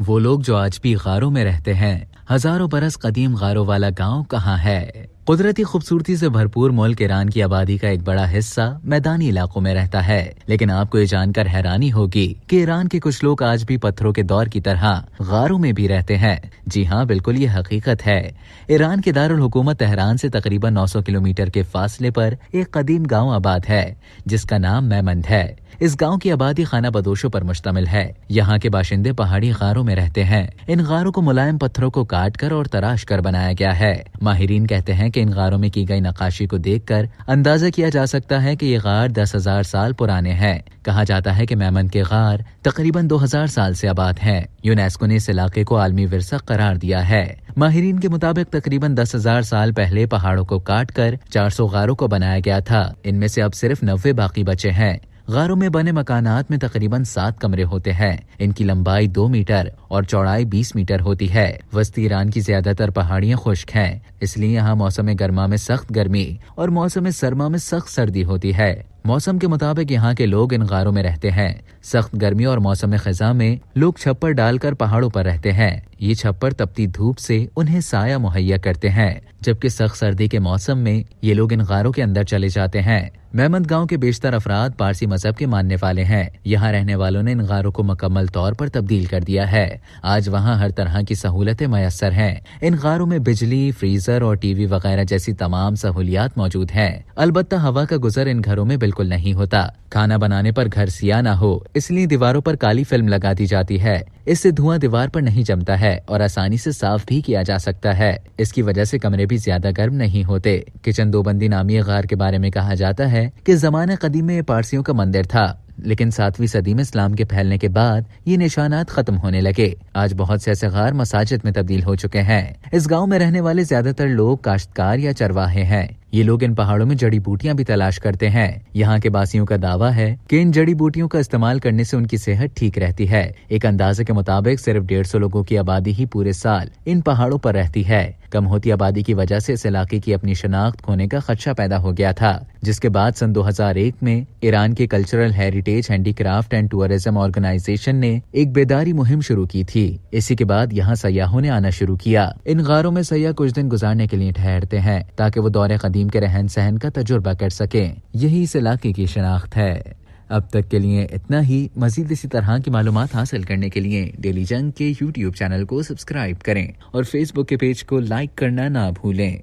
वो लोग जो आज भी गारों में रहते हैं, हजारों बरस कदीम गारों वाला गांव कहाँ है। कुदरती खूबसूरती से भरपूर मुल्क ईरान की आबादी का एक बड़ा हिस्सा मैदानी इलाकों में रहता है। लेकिन आपको ये जानकर हैरानी होगी कि ईरान के कुछ लोग आज भी पत्थरों के दौर की तरह गारों में भी रहते हैं। जी हाँ, बिल्कुल ये हकीकत है। ईरान के दारुल हुकूमत तेहरान से तकरीबन 900 किलोमीटर के फासले पर एक कदीम गाँव आबाद है जिसका नाम मैमंद है। इस गांव की आबादी खाना बदोशों पर मुश्तमिल है। यहाँ के बाशिंदे पहाड़ी गारों में रहते हैं। इन गारों को मुलायम पत्थरों को काट कर और तराश कर बनाया गया है। माहिरीन कहते हैं कि इन गारों में की गई नक्काशी को देखकर अंदाजा किया जा सकता है कि ये गार 10,000 साल पुराने हैं। कहा जाता है कि मैमंद के गार तकरीबन 2000 साल से आबाद हैं। यूनेस्को ने इस इलाके को आलमी विरसा करार दिया है। माहिरीन के मुताबिक तकरीबन 10,000 साल पहले पहाड़ों को काट कर 400 गारों को बनाया गया था। इनमें से अब सिर्फ 90 बाकी बचे हैं। गारों में बने मकानात में तकरीबन 7 कमरे होते हैं। इनकी लंबाई 2 मीटर और चौड़ाई 20 मीटर होती है। वस्ती ईरान की ज्यादातर पहाड़ियां खुश्क हैं, इसलिए यहाँ मौसम गर्मा में सख्त गर्मी और मौसम सरमा में सख्त सर्दी होती है। मौसम के मुताबिक यहाँ के लोग इन गारों में रहते हैं। सख्त गर्मी और मौसम खज़ा में लोग छप्पर डालकर पहाड़ों पर रहते हैं। ये छप्पर तपती धूप से उन्हें साया मुहैया करते हैं, जबकि सख्त सर्दी के मौसम में ये लोग इन गारों के अंदर चले जाते हैं। मैमंद गांव के बेशतर अफराद पारसी मजहब के मानने वाले हैं। यहाँ रहने वालों ने इन गारों को मुकम्मल तौर पर तब्दील कर दिया है। आज वहाँ हर तरह की सहूलतें मयसर हैं। इन गारों में बिजली, फ्रीजर और टीवी वगैरह जैसी तमाम सहूलियात मौजूद हैं। अलबत्ता हवा का गुजर इन घरों में बिल्कुल नहीं होता। खाना बनाने पर घर सिया ना हो, इसलिए दीवारों पर काली फिल्म लगा दी जाती है। इससे धुआं दीवार पर नहीं जमता है और आसानी से साफ भी किया जा सकता है। इसकी वजह से कमरे भी ज्यादा गर्म नहीं होते। किचन दोबंदी नामी गार के बारे में कहा जाता है कि ज़माने कदीम में ये पारसियों का मंदिर था, लेकिन 7वीं सदी में इस्लाम के फैलने के बाद ये निशानात खत्म होने लगे। आज बहुत से ऐसे गार मसाजिद में तब्दील हो चुके हैं। इस गांव में रहने वाले ज्यादातर लोग काश्तकार या चरवाहे हैं। ये लोग इन पहाड़ों में जड़ी बूटियां भी तलाश करते हैं। यहाँ के बासियों का दावा है कि इन जड़ी बूटियों का इस्तेमाल करने से उनकी सेहत ठीक रहती है। एक अंदाजे के मुताबिक सिर्फ 150 लोगों की आबादी ही पूरे साल इन पहाड़ों पर रहती है। कम होती आबादी की वजह से इस इलाके की अपनी शनाख्त खोने का खदशा पैदा हो गया था, जिसके बाद सन 2001 में ईरान के cultural heritage, handicraft and tourism organization ने एक बेदारी मुहिम शुरू की थी। इसी के बाद यहाँ सयाहों ने आना शुरू किया। इन गारों में सयाह कुछ दिन गुजारने के लिए ठहरते हैं ताकि वो दौरे कदीम के रहन सहन का तजुर्बा कर सकें। यही इस इलाके की शनाख्त है। अब तक के लिए इतना ही। मजीद इसी तरह की मालूमात हासिल करने के लिए डेली जंग के YouTube चैनल को सब्सक्राइब करें और Facebook के पेज को लाइक करना ना भूलें।